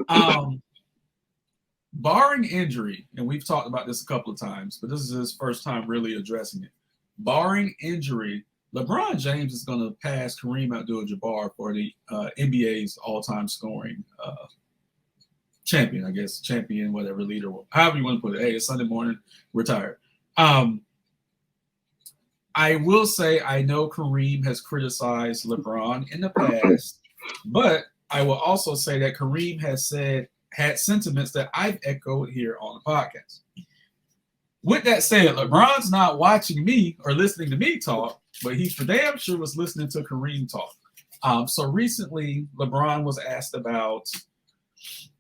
Um, barring injury, and we've talked about this a couple of times, but this is his first time really addressing it. Barring injury, LeBron James is going to pass Kareem Abdul-Jabbar for the NBA's all-time scoring champion, I guess, champion, whatever, leader, however you want to put it. Hey, it's Sunday morning, we're tired. I will say I know Kareem has criticized LeBron in the past, but I will also say that Kareem has had sentiments that I've echoed here on the podcast. With that said, LeBron's not watching me or listening to me talk, but he for damn sure was listening to Kareem talk. So recently, LeBron was asked about,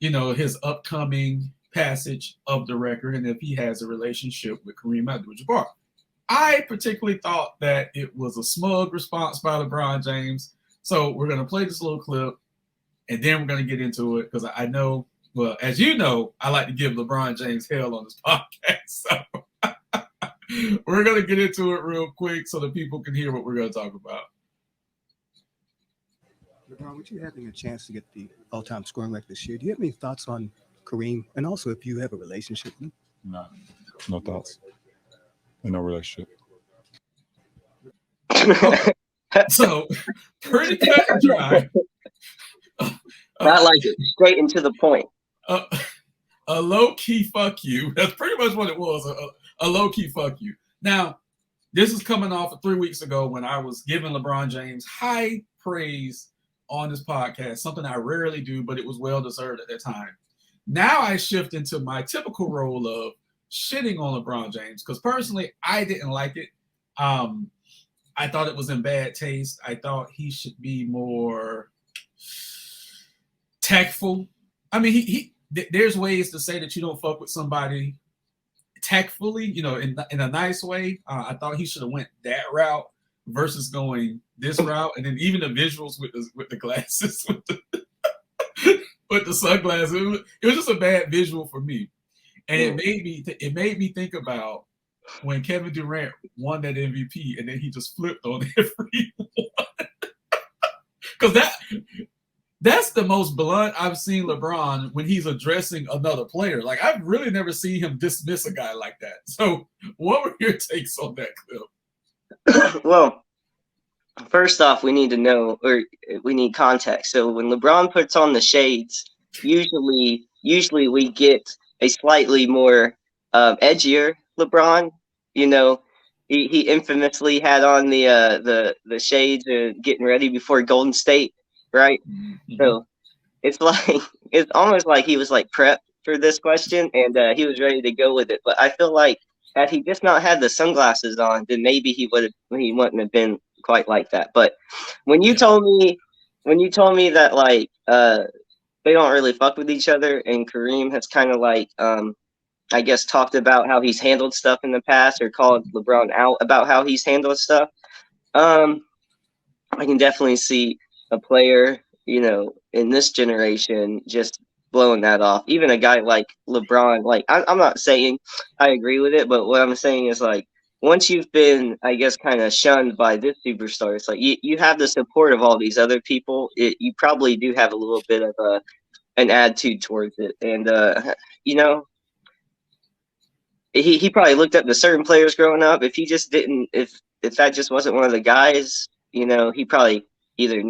his upcoming passage of the record and if he has a relationship with Kareem Abdul-Jabbar. I particularly thought that it was a smug response by LeBron James. So we're going to play this little clip, and then we're going to get into it because I know, well, as you know, I like to give LeBron James hell on this podcast. So we're going to get into it real quick so that people can hear what we're going to talk about. LeBron, with you having a chance to get the all-time scoring record this year, do you have any thoughts on Kareem? And also, if you have a relationship with him? No thoughts. And no relationship. So, pretty cut and dry. I like it. Straight and to the point. A low-key fuck you. That's pretty much what it was, a low-key fuck you. Now, this is coming off of 3 weeks ago when I was giving LeBron James high praise on this podcast, something I rarely do, but it was well-deserved at that time. Now I shift into my typical role of shitting on LeBron James because personally I didn't like it. I thought it was in bad taste. I thought he should be more tactful. I mean, he there's ways to say that you don't fuck with somebody tactfully, in a nice way. I thought he should have went that route versus going this route, and then even the visuals with the glasses, with the sunglasses. It was just a bad visual for me. And it made me think about when Kevin Durant won that MVP, and then he just flipped on everyone. Because that's the most blunt I've seen LeBron when he's addressing another player. Like, I've really never seen him dismiss a guy like that. So, what were your takes on that clip? Well, first off, we need to know, or we need context. So when LeBron puts on the shades, usually we get a slightly more edgier LeBron. He infamously had on the shades getting ready before Golden State, right? Mm-hmm. So it's almost like he was like prepped for this question and he was ready to go with it. But I feel like had he just not had the sunglasses on, then maybe he wouldn't have been quite like that. But when you told me that like they don't really fuck with each other, and Kareem has kind of like I guess talked about how he's handled stuff in the past or called LeBron out about how he's handled stuff. I can definitely see a player, in this generation just blowing that off. Even a guy like LeBron, like I'm not saying I agree with it, but what I'm saying is like once you've been, I guess, kind of shunned by this superstar, it's like you have the support of all these other people. You probably do have a little bit of an attitude towards it, and he probably looked up to certain players growing up. If he just didn't, if that just wasn't one of the guys, he probably either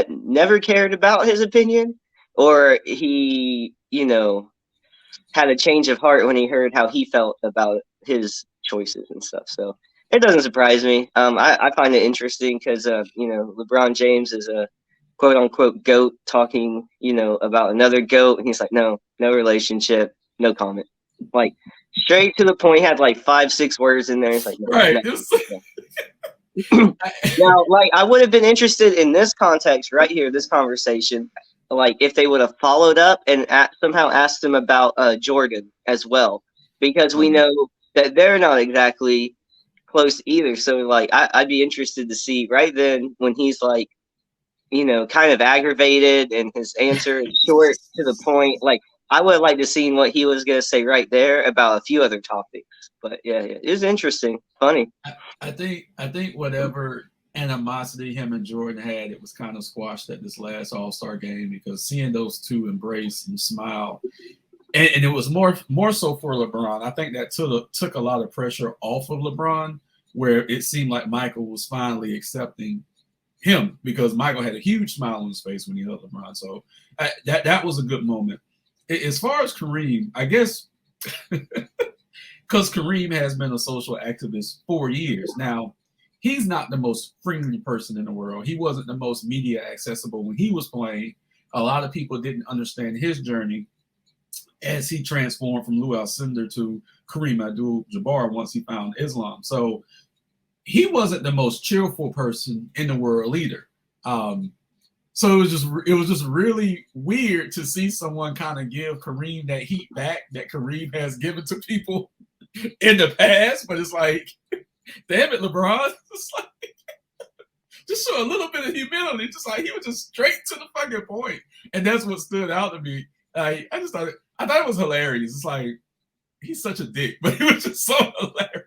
never cared about his opinion, or he, had a change of heart when he heard how he felt about his choices and stuff. So it doesn't surprise me. I find it interesting because, LeBron James is a quote unquote GOAT talking, about another GOAT. And he's like, no relationship, no comment. Like straight to the point, had like 5-6 words in there. It's like, no, right. Now, like I would have been interested in this context right here, this conversation, like if they would have followed up and somehow asked him about Jordan as well, because we know that they're not exactly close either. So like I'd be interested to see right then when he's like, kind of aggravated and his answer is short to the point. Like I would like to see what he was going to say right there about a few other topics. But yeah, it's interesting, funny. I think whatever animosity him and Jordan had, it was kind of squashed at this last All-Star game, because seeing those two embrace and smile, and it was more so for LeBron. I think that took a lot of pressure off of LeBron, where it seemed like Michael was finally accepting him, because Michael had a huge smile on his face when he held LeBron. So that was a good moment. As far as Kareem, I guess, because Kareem has been a social activist for years now, he's not the most friendly person in the world. He wasn't the most media accessible when he was playing. A lot of people didn't understand his journey as he transformed from Lou Alcindor to Kareem Abdul-Jabbar once he found Islam. So he wasn't the most cheerful person in the world either. So it was just really weird to see someone kind of give Kareem that heat back that Kareem has given to people in the past. But it's like, damn it, LeBron. It's like, just show a little bit of humility. Just like, he was just straight to the fucking point. And that's what stood out to me. I thought it was hilarious. It's like, he's such a dick, but he was just so hilarious.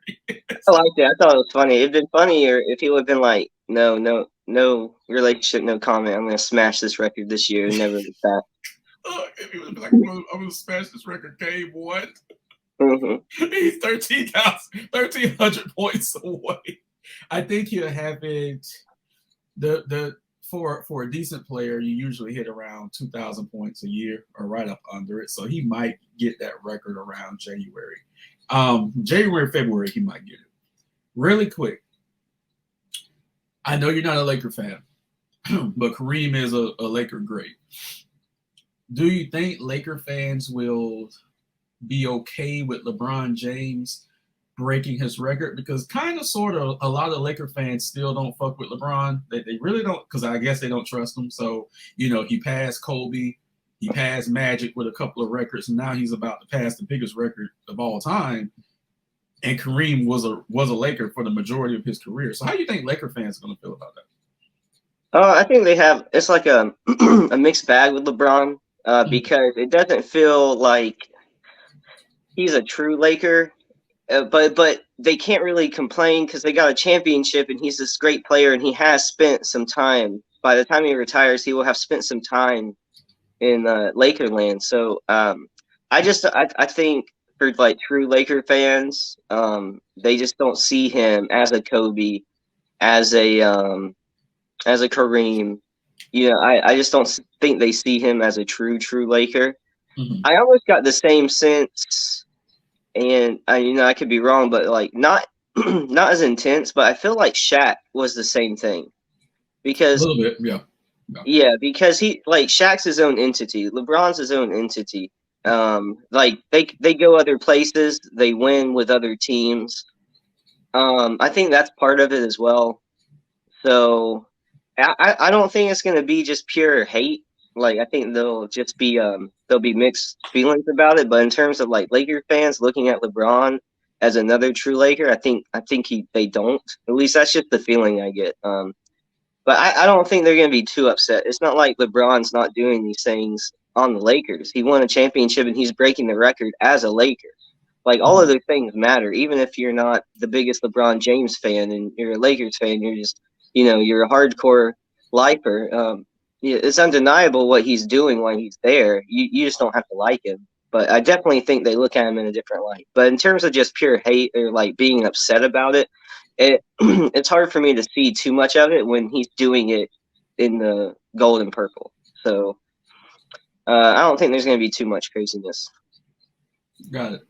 I liked it. I thought it was funny. It'd been funnier if he would have been like, no relationship, no comment. I'm gonna smash this record this year and never look back. If he would have been like, I'm gonna smash this record, game one. Mm-hmm. He's 1,300 points away. I think he'll have it. For a decent player, you usually hit around 2,000 points a year or right up under it. So he might get that record around January. February, he might get it. Really quick. I know you're not a Laker fan, but Kareem is a Laker great. Do you think Laker fans will be okay with LeBron James breaking his record? Because kind of sort of a lot of Laker fans still don't fuck with LeBron. They really don't, because I guess they don't trust him. So, he passed Kobe, he passed Magic with a couple of records, and now he's about to pass the biggest record of all time. And Kareem was a Laker for the majority of his career. So how do you think Laker fans are going to feel about that? I think it's like a a mixed bag with LeBron, because it doesn't feel like he's a true Laker. But they can't really complain because they got a championship and he's this great player and he has spent some time. By the time he retires, he will have spent some time in Lakerland. So I think for like true Laker fans, they just don't see him as a Kobe, as a Kareem. I just don't think they see him as a true Laker. Mm-hmm. I almost got the same sense. And I could be wrong, but like not as intense. But I feel like Shaq was the same thing, because a little bit, yeah. Yeah, because Shaq's his own entity, LeBron's his own entity. Like they go other places, they win with other teams. I think that's part of it as well. So I don't think it's gonna be just pure hate. Like I think there'll be mixed feelings about it. But in terms of like Laker fans looking at LeBron as another true Laker, I think they don't. At least that's just the feeling I get. But I don't think they're gonna be too upset. It's not like LeBron's not doing these things on the Lakers. He won a championship and he's breaking the record as a Laker. Like all of those things matter. Even if you're not the biggest LeBron James fan and you're a Lakers fan, you're just you're a hardcore lifer. It's undeniable what he's doing while he's there. You just don't have to like him. But I definitely think they look at him in a different light. But in terms of just pure hate or like being upset about it, it's hard for me to see too much of it when he's doing it in the gold and purple. So I don't think there's going to be too much craziness. Got it.